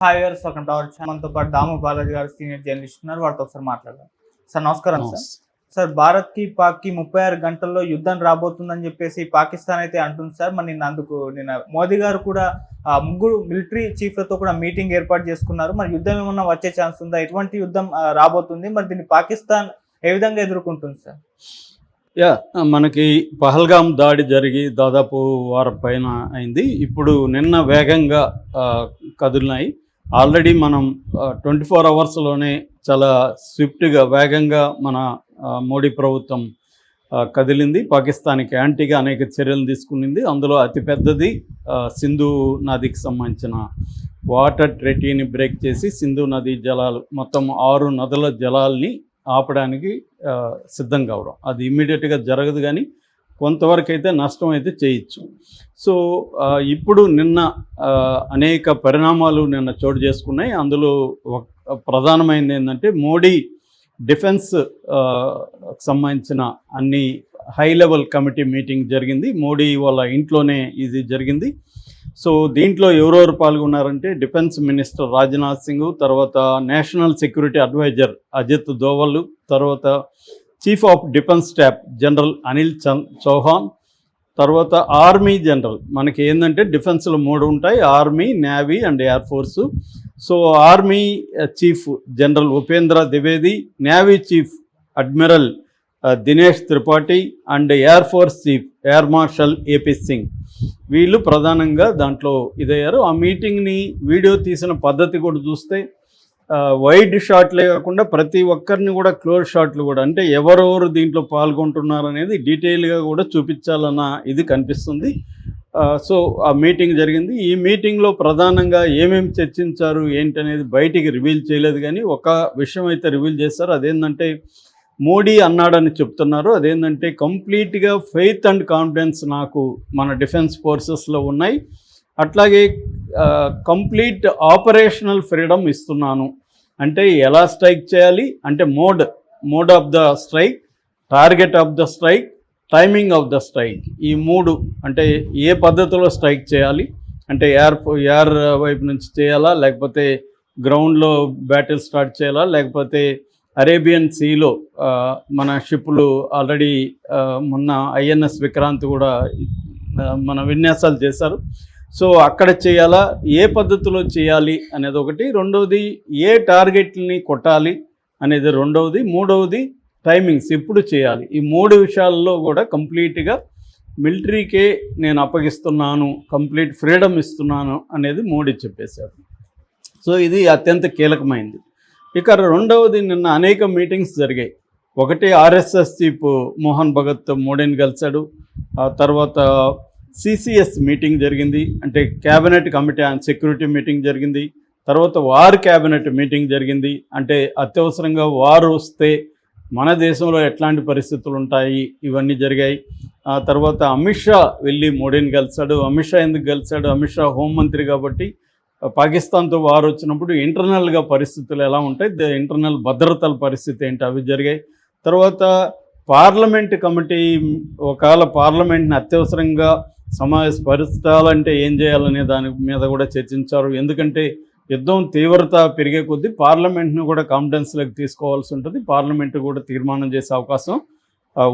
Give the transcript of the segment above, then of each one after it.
Hi గారు, welcome to our channel. మనతో పాటు దాము బాలాజీ గారు సీనియర్ జర్నలిస్ట్ ఉన్నారు. వారితో ఒకసారి మాట్లాడదాం. సార్ నమస్కారం. సార్ భారత్ కి పాక్ కి 36 గంటల్లో యుద్ధం రాబోతుందని చెప్పేసి పాకిస్తాన్ అయితే అంటుంది సార్. మరి నిన్న మోదీ గారు కూడా ముగ్గురు మిలిటరీ చీఫ్లతో కూడా మీటింగ్ ఏర్పాటు చేసుకున్నారు. మరి యుద్ధం ఏమన్నా వచ్చే ఛాన్స్ ఉందా? ఎటువంటి యుద్ధం రాబోతుంది? మరి దీన్ని పాకిస్తాన్ ఏ విధంగా ఎదుర్కొంటుంది సార్? మనకి పహల్గామ్ దాడి జరిగి దాదాపు వారం పైన అయింది. ఇప్పుడు నిన్న వేగంగా కదిలినాయి. ఆల్రెడీ మనం 24 అవర్స్లోనే చాలా స్విఫ్ట్గా వేగంగా మన మోడీ ప్రభుత్వం కదిలింది. పాకిస్తాన్కి యాంటీగా అనేక చర్యలు తీసుకునింది. అందులో అతిపెద్దది సింధు నదికి సంబంధించిన వాటర్ ట్రెటీని బ్రేక్ చేసి సింధు నది జలాలు మొత్తం 6 నదుల జలాల్ని ఆపడానికి సిద్ధం కావడం. అది ఇమ్మీడియట్గా జరగదు, కానీ కొంతవరకు అయితే నష్టం అయితే చేయొచ్చు. సో ఇప్పుడు నిన్న అనేక పరిణామాలు నిన్న చోటు చేసుకున్నాయి. అందులో ప్రధానమైనది ఏంటంటే మోడీ డిఫెన్స్ సంబంధించిన అన్ని హై లెవెల్ కమిటీ మీటింగ్ జరిగింది. మోడీ వాళ్ళ ఇంట్లోనే ఇది జరిగింది. సో దీంట్లో ఎవరెవరు పాల్గొన్నారంటే డిఫెన్స్ మినిస్టర్ రాజ్నాథ్ సింగ్, తర్వాత national security adviser Ajit Doval, తర్వాత chief of defence staff general Anil Chauhan, తర్వాత ఆర్మీ జనరల్. మనకి ఏంటంటే డిఫెన్స్లో 3 ఉంటాయి: army, navy and air force. So army chief general Upendra Dwivedi, navy chief admiral Dinesh Tripathi and air force chief air marshal AP Singh. వీళ్ళు ప్రధానంగా దాంట్లో ఇదయ్యారు. ఆ మీటింగ్ని వీడియో తీసిన పద్ధతి కూడా చూస్తే వైడ్ షాట్లే కాకుండా ప్రతి ఒక్కరిని కూడా క్లోజ్ షాట్లు కూడా, అంటే ఎవరెవరు దీంట్లో పాల్గొంటున్నారు అనేది డీటెయిల్గా కూడా చూపించాలన్న ఇది కనిపిస్తుంది. సో ఆ మీటింగ్ జరిగింది. ఈ మీటింగ్లో ప్రధానంగా ఏమేమి చర్చించారు ఏంటనేది బయటికి రివీల్ చేయలేదు, కానీ ఒక విషయం అయితే రివీల్ చేశారు. అదేంటంటే మోడీ అన్నాడని చెప్తున్నారు. అదేంటంటే కంప్లీట్గా ఫెయిత్ అండ్ కాన్ఫిడెన్స్ నాకు మన డిఫెన్స్ ఫోర్సెస్లో ఉన్నాయి, అట్లాగే కంప్లీట్ ఆపరేషనల్ ఫ్రీడమ్ ఇస్తున్నాను. అంటే ఎలా స్ట్రైక్ చేయాలి అంటే mode of the strike, target of the strike, timing of the strike, ఈ 3. అంటే ఏ పద్ధతిలో స్ట్రైక్ చేయాలి అంటే ఎయిర్ వైపు నుంచి చేయాలా, లేకపోతే గ్రౌండ్లో బ్యాటిల్ స్టార్ట్ చేయాలా, లేకపోతే అరేబియన్ సీలో మన షిప్లు ఆల్రెడీ మొన్న ఐఎన్ఎస్ విక్రాంత్ కూడా మన విన్యాసాలు చేశారు. సో అక్కడ చేయాలా, ఏ పద్ధతిలో చేయాలి అనేది ఒకటి. రెండవది ఏ టార్గెట్ని కొట్టాలి అనేది రెండవది. మూడవది టైమింగ్స్ ఎప్పుడు చేయాలి. ఈ 3 విషయాల్లో కూడా కంప్లీట్గా మిలిటరీకే నేను అప్పగిస్తున్నాను, కంప్లీట్ ఫ్రీడమ్ ఇస్తున్నాను అనేది మోడీ చెప్పేశారు. సో ఇది అత్యంత కీలకమైంది. ఇక రెండవది, నిన్న అనేక మీటింగ్స్ జరిగాయి. ఒకటి ఆర్ఎస్ఎస్ చీఫ్ మోహన్ భగత్ మోడీని కలిశాడు. ఆ తర్వాత సిసిఎస్ మీటింగ్ జరిగింది, అంటే cabinet committee on security meeting జరిగింది. తర్వాత వార్ క్యాబినెట్ మీటింగ్ జరిగింది, అంటే అత్యవసరంగా వార్ వస్తే మన దేశంలో ఎట్లాంటి పరిస్థితులు ఉంటాయి ఇవన్నీ జరిగాయి. ఆ తర్వాత అమిత్ షా వెళ్ళి మోడీని కలిశాడు. అమిత్ షా ఎందుకు కలిశాడు? అమిత్ షా హోంమంత్రి కాబట్టి పాకిస్తాన్తో వార్ వచ్చినప్పుడు ఇంటర్నల్గా పరిస్థితులు ఎలా ఉంటాయి, ఇంటర్నల్ భద్రతల పరిస్థితి ఏంటి, అవి జరిగాయి. తర్వాత పార్లమెంట్ కమిటీ ఒకవేళ పార్లమెంట్ని అత్యవసరంగా సమావేశపరచాలంటే ఏం చేయాలనే దాని మీద కూడా చర్చించారు. ఎందుకంటే యుద్ధం తీవ్రత పెరిగే కొద్దీ పార్లమెంట్ను కూడా కాన్ఫిడెన్స్లోకి తీసుకోవాల్సి ఉంటుంది. పార్లమెంటు కూడా తీర్మానం చేసే అవకాశం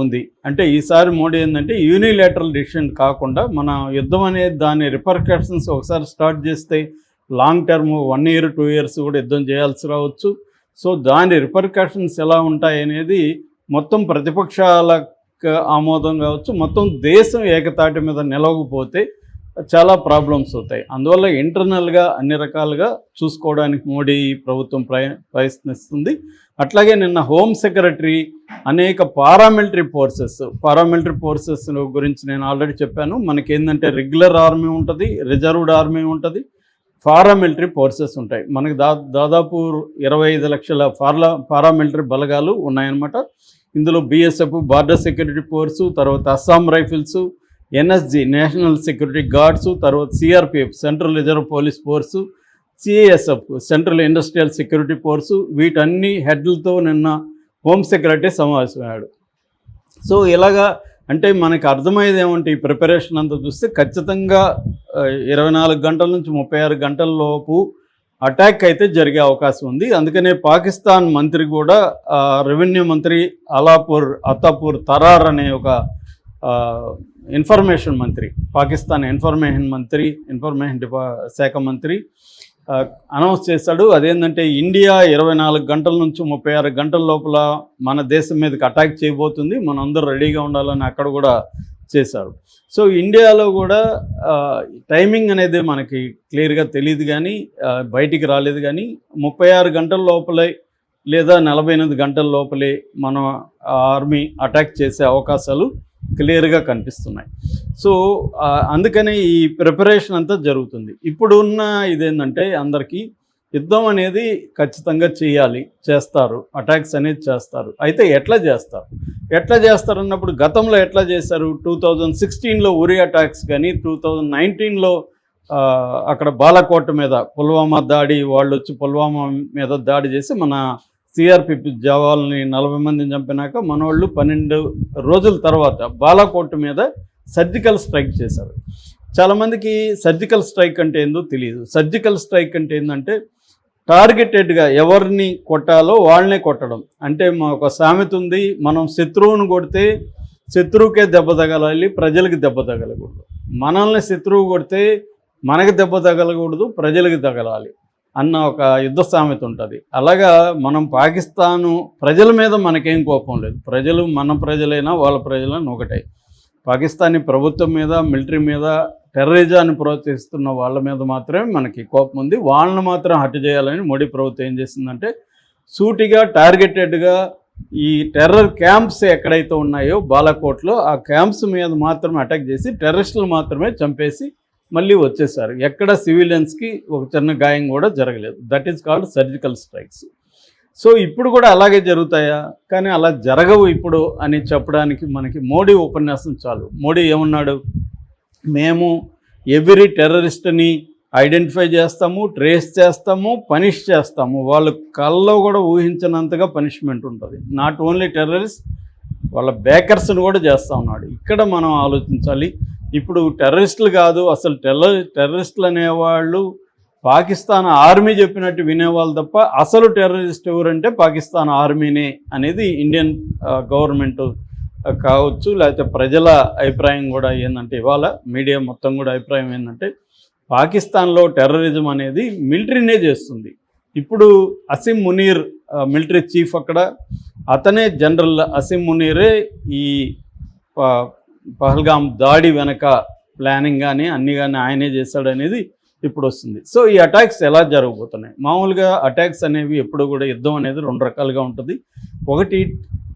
ఉంది. అంటే ఈసారి మోడీ ఏంటంటే యూనిలేటరల్ డిసిషన్ కాకుండా మన యుద్ధం అనేది దాని రిపర్కషన్స్ ఒకసారి స్టార్ట్ చేస్తే లాంగ్ టర్మ్ 1 year 2 years కూడా యుద్ధం చేయాల్సి రావచ్చు. సో దాని రిపర్కషన్స్ ఎలా ఉంటాయి అనేది మొత్తం ప్రతిపక్షాల ఆమోదం కావచ్చు, మొత్తం దేశం ఏకతాటి మీద నిలవకపోతే చాలా ప్రాబ్లమ్స్ అవుతాయి. అందువల్ల ఇంటర్నల్గా అన్ని రకాలుగా చూసుకోవడానికి మోడీ ప్రభుత్వం ప్రయత్నిస్తుంది. అట్లాగే నిన్న హోమ్ సెక్రటరీ అనేక పారామిలిటరీ ఫోర్సెస్ గురించి నేను ఆల్రెడీ చెప్పాను. మనకేంటంటే రెగ్యులర్ ఆర్మీ ఉంటుంది, రిజర్వ్డ్ ఆర్మీ ఉంటుంది, పారామిలిటరీ ఫోర్సెస్ ఉంటాయి. మనకి దాదాపు 25 లక్షల పారామిలిటరీ బలగాలు ఉన్నాయన్నమాట. ఇందులో బిఎస్ఎఫ్ బార్డర్ సెక్యూరిటీ ఫోర్సు, తర్వాత Assam rifles, NSG national security guards, తర్వాత CRPF central reserve police force, CISF central industrial security force, వీటన్ని హెడ్లతో నిన్న హోమ్ సెక్రటరీ సమావేశమయ్యాడు. సో ఇలాగా అంటే మనకు అర్థమయ్యేది ఏమంటే ఈ ప్రిపరేషన్ అంతా చూస్తే ఖచ్చితంగా 24 గంటల నుంచి 36 గంటల లోపు అటాక్ అయితే జరిగే అవకాశం ఉంది. అందుకనే పాకిస్తాన్ మంత్రి కూడా రెవెన్యూ మంత్రి అతాపూర్ తరార్ అనే ఒక ఇన్ఫర్మేషన్ మంత్రి, పాకిస్తాన్ ఇన్ఫర్మేషన్ శాఖ మంత్రి అనౌన్స్ చేశాడు. అదేంటంటే ఇండియా 24 గంటల నుంచి 36 గంటల లోపల మన దేశం మీదకి అటాక్ చేయబోతుంది, మనం అందరూ రెడీగా ఉండాలని అక్కడ కూడా చేశారు. సో ఇండియాలో కూడా టైమింగ్ అనేది మనకి క్లియర్గా తెలియదు, కానీ బయటికి రాలేదు. కానీ 36 గంటల లోపలే లేదా 48 గంటల లోపలే మన ఆర్మీ అటాక్ చేసే అవకాశాలు క్లియర్గా కనిపిస్తున్నాయి. సో అందుకనే ఈ ప్రిపరేషన్ అంతా జరుగుతుంది. ఇప్పుడు ఉన్న ఇదేంటంటే అందరికీ యుద్ధం అనేది ఖచ్చితంగా చేస్తారు, అటాక్స్ అనేది చేస్తారు. అయితే ఎట్లా చేస్తారు అన్నప్పుడు గతంలో ఎట్లా చేశారు? 2016లో ఉరి అటాక్స్ కానీ, 2019లో అక్కడ బాలాకోట్ మీద పుల్వామా దాడి, వాళ్ళు వచ్చి పుల్వామా మీద దాడి చేసి మన సిఆర్పిఎఫ్ జవాన్లని 40 మందిని చంపినాక మనోళ్ళు 12 రోజుల తర్వాత బాలాకోట్ మీద సర్జికల్ స్ట్రైక్ చేశారు. చాలామందికి సర్జికల్ స్ట్రైక్ అంటే ఏందో తెలియదు. సర్జికల్ స్ట్రైక్ అంటే ఏంటంటే టార్గెటెడ్గా ఎవరిని కొట్టాలో వాళ్ళనే కొట్టడం. అంటే ఒక సామెత ఉంది, మనం శత్రువును కొడితే శత్రువుకే దెబ్బ తగలాలి, ప్రజలకు దెబ్బ తగలకూడదు. మనల్ని శత్రువు కొడితే మనకి దెబ్బ తగలకూడదు, ప్రజలకు తగలాలి అన్న ఒక యుద్ధ సామెత ఉంటుంది. అలాగా మనం పాకిస్తాను ప్రజల మీద మనకేం కోపం లేదు. ప్రజలు మన ప్రజలైనా వాళ్ళ ప్రజలైనా ఒకటే. పాకిస్తానీ ప్రభుత్వం మీద, మిలిటరీ మీద, టెర్రరిజాన్ని ప్రోత్సహిస్తున్న వాళ్ళ మీద మాత్రమే మనకి కోపం ఉంది. వాళ్ళని మాత్రం హత్య చేయాలని మోడీ ప్రభుత్వం ఏం చేసిందంటే సూటిగా టార్గెటెడ్గా ఈ టెర్రర్ క్యాంప్స్ ఎక్కడైతే ఉన్నాయో బాలాకోట్లో ఆ క్యాంప్స్ మీద మాత్రమే అటాక్ చేసి టెర్రరిస్టులు మాత్రమే చంపేసి మళ్ళీ వచ్చేసారు. ఎక్కడ సివిలియన్స్కి ఒక చిన్న గాయం కూడా జరగలేదు. That is called surgical strikes. So ఇప్పుడు కూడా అలాగే జరుగుతాయా? కానీ అలా జరగవు ఇప్పుడు అని చెప్పడానికి మనకి మోడీ ఉపన్యాసం చాలు. మోడీ ఏమన్నాడు? మేము ఎవ్రీ టెర్రరిస్ట్ని ఐడెంటిఫై చేస్తాము, ట్రేస్ చేస్తాము, పనిష్ చేస్తాము. వాళ్ళు కల్లో కూడా ఊహించినంతగా పనిష్మెంట్ ఉంటుంది. నాట్ ఓన్లీ టెర్రరిస్ట్, వాళ్ళ బేకర్స్ని కూడా చేస్తూ ఉన్నాడు. ఇక్కడ మనం ఆలోచించాలి. ఇప్పుడు టెర్రరిస్టులు కాదు, అసలు టెర్రరిస్టులు అనేవాళ్ళు పాకిస్తాన్ ఆర్మీ చెప్పినట్టు వినేవాళ్ళు తప్ప అసలు టెర్రరిస్ట్ ఎవరంటే పాకిస్తాన్ ఆర్మీనే అనేది ఇండియన్ గవర్నమెంట్ కావచ్చు, లేకపోతే ప్రజల అభిప్రాయం కూడా ఏంటంటే ఇవాళ మీడియా మొత్తం కూడా అభిప్రాయం ఏంటంటే పాకిస్తాన్లో టెర్రరిజం అనేది మిలిటరీనే చేస్తుంది. ఇప్పుడు అసిమ్ మునీర్ మిలిటరీ చీఫ్ అక్కడ, అతనే జనరల్ అసిమ్ మునీరే ఈ పహల్గామ్ దాడి వెనక ప్లానింగ్ కానీ అన్నీ కానీ ఆయనే చేశాడనేది ఇప్పుడు వస్తుంది. సో ఈ అటాక్స్ ఎలా జరగబోతున్నాయి? మామూలుగా అటాక్స్ అనేవి ఎప్పుడు కూడా యుద్ధం అనేది 2 రకాలుగా ఉంటుంది. ఒకటి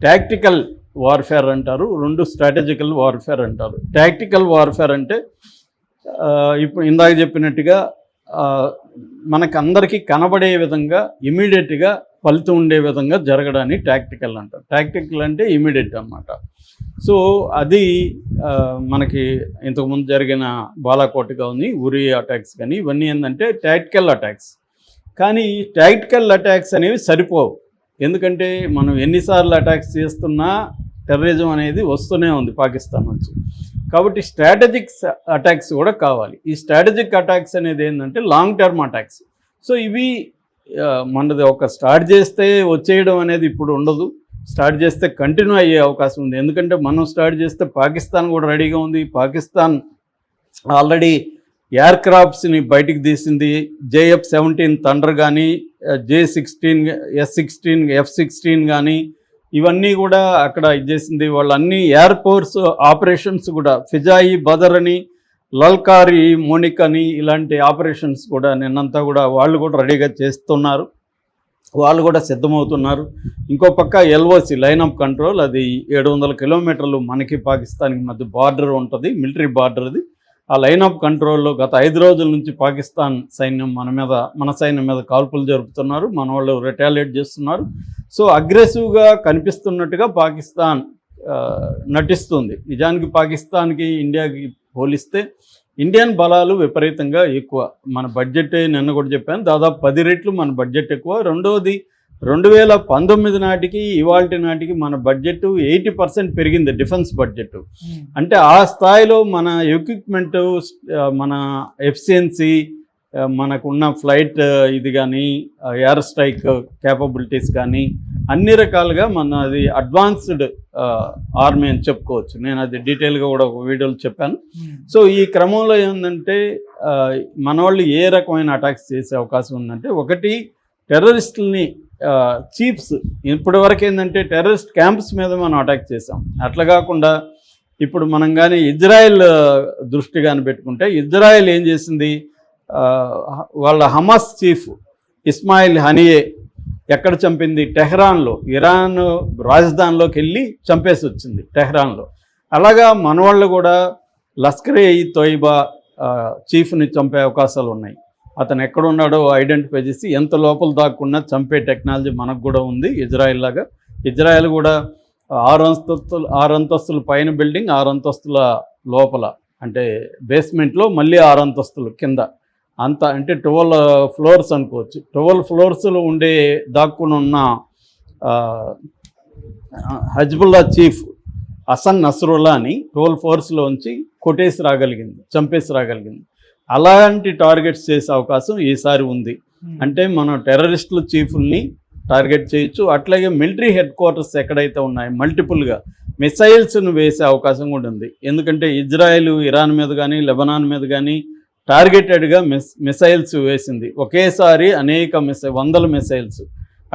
టాక్టికల్ వార్ఫేర్ అంటారు, 2 స్ట్రాటజికల్ వార్ఫేర్ అంటారు. టాక్టికల్ వార్ఫేర్ అంటే ఇప్పుడు ఇందాక చెప్పినట్టుగా మనకు అందరికీ కనబడే విధంగా ఇమీడియట్గా ఫలితం ఉండే విధంగా జరగడాన్ని టాక్టికల్ అంటారు. టాక్టికల్ అంటే ఇమీడియట్ అన్నమాట. సో అది మనకి ఇంతకుముందు జరిగిన బాలాకోట్ కానీ ఉరి అటాక్స్ కానీ ఇవన్నీ ఏంటంటే టాక్టికల్ అటాక్స్. కానీ టాక్టికల్ అటాక్స్ అనేవి సరిపోవు. ఎందుకంటే మనం ఎన్నిసార్లు అటాక్స్ చేస్తున్నా టెర్రరిజం అనేది వస్తూనే ఉంది పాకిస్తాన్ నుంచి. కాబట్టి స్ట్రాటజిక్ అటాక్స్ కూడా కావాలి. ఈ స్ట్రాటజిక్ అటాక్స్ అనేది ఏంటంటే లాంగ్ టర్మ్ అటాక్స్. సో ఇవి మనది ఒక స్టార్ట్ చేస్తే వచ్చేయడం అనేది ఇప్పుడు ఉండదు. స్టార్ట్ చేస్తే కంటిన్యూ అయ్యే అవకాశం ఉంది. ఎందుకంటే మనం స్టార్ట్ చేస్తే పాకిస్తాన్ కూడా రెడీగా ఉంది. పాకిస్తాన్ ఆల్రెడీ ఎయిర్ క్రాఫ్ట్స్ని బయటికి తీసింది. JF-17 థండర్ కానీ, J-16, S-16, F-16 కానీ ఇవన్నీ కూడా అక్కడ ఇచ్చేసింది. వాళ్ళన్నీ ఎయిర్ ఫోర్స్ ఆపరేషన్స్ కూడా ఫిజాయి, బదర్ అని, లల్కారి, మోనిక్ అని ఇలాంటి ఆపరేషన్స్ కూడా నిన్నంతా కూడా వాళ్ళు కూడా రెడీగా చేస్తున్నారు. వాళ్ళు కూడా సిద్ధమవుతున్నారు. ఇంకో పక్క LOC లైన్ ఆఫ్ కంట్రోల్, అది 700 కిలోమీటర్లు మనకి పాకిస్తాన్కి మధ్య బార్డర్ ఉంటుంది, మిలిటరీ బార్డర్ది. ఆ లైన్ ఆఫ్ కంట్రోల్లో గత 5 రోజుల నుంచి పాకిస్తాన్ సైన్యం మన సైన్యం మీద కాల్పులు జరుపుతున్నారు. మన వాళ్ళు రిటాలియేట్ చేస్తున్నారు. సో అగ్రెసివ్గా కనిపిస్తున్నట్టుగా పాకిస్తాన్ నటిస్తుంది. నిజానికి పాకిస్తాన్కి ఇండియాకి పోలిస్తే ఇండియన్ బలాలు విపరీతంగా ఎక్కువ. మన బడ్జెట్ నిన్న కూడా చెప్పాను, దాదాపు 10 రెట్లు మన బడ్జెట్ ఎక్కువ. రెండవది 2019 నాటికి ఇవాల్టి నాటికి మన బడ్జెట్ 80% పెరిగింది, డిఫెన్స్ బడ్జెట్. అంటే ఆ స్థాయిలో మన ఎక్విప్మెంట్, మన ఎఫిషియన్సీ, మనకున్న ఫ్లైట్ ఇది కానీ ఎయిర్ స్ట్రైక్ క్యాపబిలిటీస్ కానీ అన్ని రకాలుగా అది అడ్వాన్స్డ్ ఆర్మీ అని చెప్పుకోవచ్చు. నేను అది డీటెయిల్గా కూడా ఒక వీడియోలో చెప్పాను. సో ఈ క్రమంలో ఏంటంటే మన వాళ్ళు ఏ రకమైన అటాక్స్ చేసే అవకాశం ఉందంటే, ఒకటి టెర్రరిస్టుల్ని చీఫ్స్ ఇప్పటివరకు ఏంటంటే టెర్రరిస్ట్ క్యాంప్స్ మీద మనం అటాక్ చేసాం. అట్లా కాకుండా ఇప్పుడు మనం కానీ ఇజ్రాయెల్ దృష్టి కానీ పెట్టుకుంటే, ఇజ్రాయెల్ ఏం చేసింది, వాళ్ళ హమాస్ చీఫ్ ఇస్మాయిల్ హనియే ఎక్కడ చంపింది, టెహ్రాన్లో, ఇరాన్ రాజధానిలోకి వెళ్ళి చంపేసి వచ్చింది టెహ్రాన్లో. అలాగా మన వాళ్ళు కూడా లష్కర్ ఈ తోయిబా చీఫ్ని చంపే అవకాశాలు ఉన్నాయి. అతను ఎక్కడ ఉన్నాడో ఐడెంటిఫై చేసి ఎంత లోపల దాక్కున్నా చంపే టెక్నాలజీ మనకు కూడా ఉంది ఇజ్రాయెల్ లాగా. ఇజ్రాయెల్ కూడా 6 అంతస్తుల పైన బిల్డింగ్, 6 అంతస్తుల లోపల అంటే బేస్మెంట్లో మళ్ళీ 6 అంతస్తులు కింద, అంత అంటే 12 ఫ్లోర్స్ అనుకోవచ్చు. 12 ఫ్లోర్స్లో ఉండే దాక్కుని ఉన్న హజ్బుల్లా చీఫ్ హసన్ నస్రుల్లాని 12 ఫ్లోర్స్లో ఉంచి కొట్టేసి రాగలిగింది, చంపేసి రాగలిగింది. అలాంటి టార్గెట్స్ చేసే అవకాశం ఈసారి ఉంది. అంటే మనం టెర్రరిస్టుల చీఫ్ని టార్గెట్ చేయొచ్చు. అట్లాగే మిలిటరీ హెడ్ క్వార్టర్స్ ఎక్కడైతే ఉన్నాయో మల్టిపుల్గా మిసైల్స్ను వేసే అవకాశం కూడా ఉంది. ఎందుకంటే ఇజ్రాయెల్ ఇరాన్ మీద కానీ లెబనాన్ మీద కానీ టార్గెటెడ్గా మిసైల్స్ వేసింది ఒకేసారి, అనేక వందల మిసైల్స్.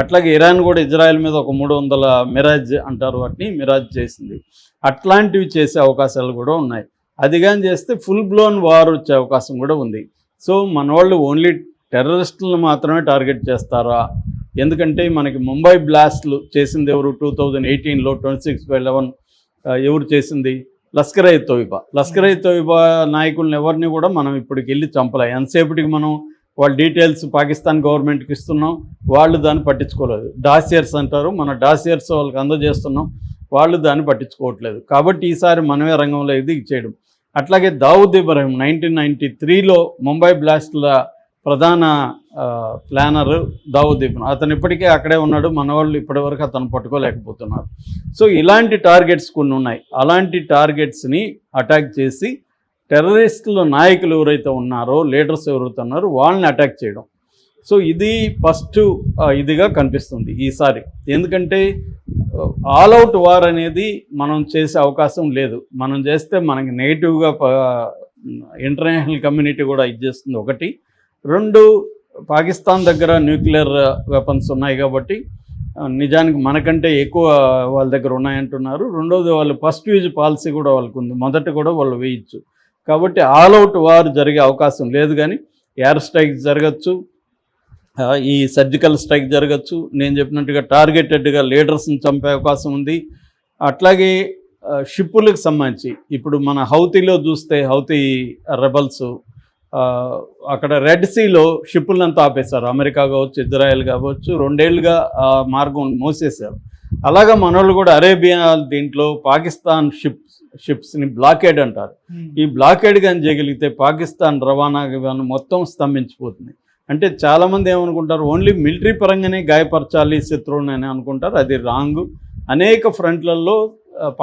అట్లాగే ఇరాన్ కూడా ఇజ్రాయెల్ మీద ఒక 300 మిరాజ్ అంటారు, వాటిని మిరాజ్ చేసింది. అట్లాంటివి చేసే అవకాశాలు కూడా ఉన్నాయి. అది కానీ చేస్తే ఫుల్ బ్లోన్ వార్ వచ్చే అవకాశం కూడా ఉంది. సో మన వాళ్ళు ఓన్లీ టెర్రరిస్టులను మాత్రమే టార్గెట్ చేస్తారా? ఎందుకంటే మనకి ముంబై బ్లాస్ట్లు చేసింది ఎవరు, 2018లో 26/11 ఎవరు చేసింది, లష్కర్ ఇ తోయిబా. లష్కర్ ఇ తోయిబా నాయకులను ఎవరిని కూడా మనం ఇప్పటికి వెళ్ళి చంపలే. ఎంతసేపటికి మనం వాళ్ళ డీటెయిల్స్ పాకిస్తాన్ గవర్నమెంట్కి ఇస్తున్నాం, వాళ్ళు దాన్ని పట్టించుకోలేదు. డాసియర్స్ అంటారు, మన డాసియర్స్ వాళ్ళకి అందజేస్తున్నాం, వాళ్ళు దాన్ని పట్టించుకోవట్లేదు. కాబట్టి ఈసారి మనమే రంగంలో ఇది చేయడం. అట్లాగే దావుద్ ఇబ్రహీం 1993లో ముంబై బ్లాస్ట్ల ప్రధాన ప్లానర్ దావుద్ ఇబ్రహీం, అతను ఇప్పటికే అక్కడే ఉన్నాడు. మన వాళ్ళు ఇప్పటివరకు అతను పట్టుకోలేకపోతున్నారు. సో ఇలాంటి టార్గెట్స్ కొన్ని ఉన్నాయి. అలాంటి టార్గెట్స్ని అటాక్ చేసి టెర్రరిస్టుల నాయకులు ఎవరైతే ఉన్నారో, లీడర్స్ ఎవరైతే ఉన్నారో వాళ్ళని అటాక్ చేయడం. సో ఇది ఫస్ట్ ఇదిగా కనిపిస్తుంది ఈసారి. ఎందుకంటే ఆల్ అవుట్ వార్ అనేది మనం చేసే అవకాశం లేదు. మనం చేస్తే మనకి నెగిటివ్గా ఇంటర్నేషనల్ కమ్యూనిటీ కూడా ఇచ్చేస్తుంది. ఒకటి. 2, పాకిస్తాన్ దగ్గర న్యూక్లియర్ వెపన్స్ ఉన్నాయి కాబట్టి నిజానికి మనకంటే ఎక్కువ వాళ్ళ దగ్గర ఉన్నాయంటున్నారు. రెండోది, వాళ్ళు ఫస్ట్ యూజ్ పాలసీ కూడా వాళ్ళకు ఉంది, మొదట కూడా వాళ్ళు వేయచ్చు. కాబట్టి ఆల్ అవుట్ వార్ జరిగే అవకాశం లేదు. కానీ ఎయిర్ స్ట్రైక్ జరగచ్చు, ఈ సర్జికల్ స్ట్రైక్ జరగచ్చు, నేను చెప్పినట్టుగా టార్గెటెడ్గా లీడర్స్ని చంపే అవకాశం ఉంది. అట్లాగే షిప్పులకు సంబంధించి ఇప్పుడు మన హౌతీలో చూస్తే, హౌతీ రెబల్స్ అక్కడ రెడ్ సీలో షిప్పులంతా ఆపేశారు. అమెరికా కావచ్చు, ఇజ్రాయెల్ కావచ్చు, 2 ఏళ్ళుగా ఆ మార్గం మూసేశారు. అలాగా మనోళ్ళు కూడా అరేబియా దీంట్లో పాకిస్తాన్ షిప్స్ని బ్లాకేడ్ అంటారు. ఈ బ్లాకేడ్ కానీ చేయగలిగితే పాకిస్తాన్ రవాణా మొత్తం స్తంభించిపోతుంది. అంటే చాలామంది ఏమనుకుంటారు, ఓన్లీ మిలిటరీ పరంగానే గాయపరచాలి శత్రువుని అని అనుకుంటారు. అది రాంగ్. అనేక ఫ్రంట్లలో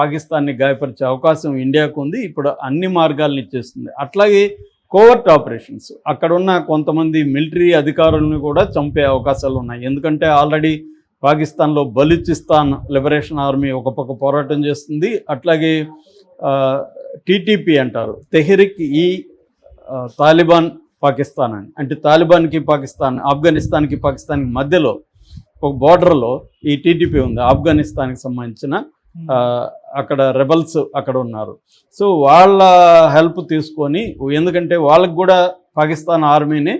పాకిస్తాన్ని గాయపరిచే అవకాశం ఇండియాకు ఉంది. ఇప్పుడు అన్ని మార్గాలను ఇచ్చేస్తుంది. అట్లాగే కోవర్ట్ ఆపరేషన్స్, అక్కడున్న కొంతమంది మిలిటరీ అధికారులను కూడా చంపే అవకాశాలు ఉన్నాయి. ఎందుకంటే ఆల్రెడీ పాకిస్తాన్లో బలూచిస్తాన్ లిబరేషన్ ఆర్మీ ఒక పక్క పోరాటం చేస్తుంది. అట్లాగే టీటీపీ అంటారు, తెహ్రిక్ ఈ తాలిబాన్ పాకిస్తాన్ అని. అంటే తాలిబాన్కి పాకిస్తాన్, ఆఫ్ఘనిస్తాన్కి పాకిస్తాన్కి మధ్యలో ఒక బోర్డర్లో ఈ టీటీపీ ఉంది, ఆఫ్ఘనిస్తాన్కి సంబంధించిన. అక్కడ రెబల్స్ అక్కడ ఉన్నారు. సో వాళ్ళ హెల్ప్ తీసుకొని, ఎందుకంటే వాళ్ళకు కూడా పాకిస్తాన్ ఆర్మీని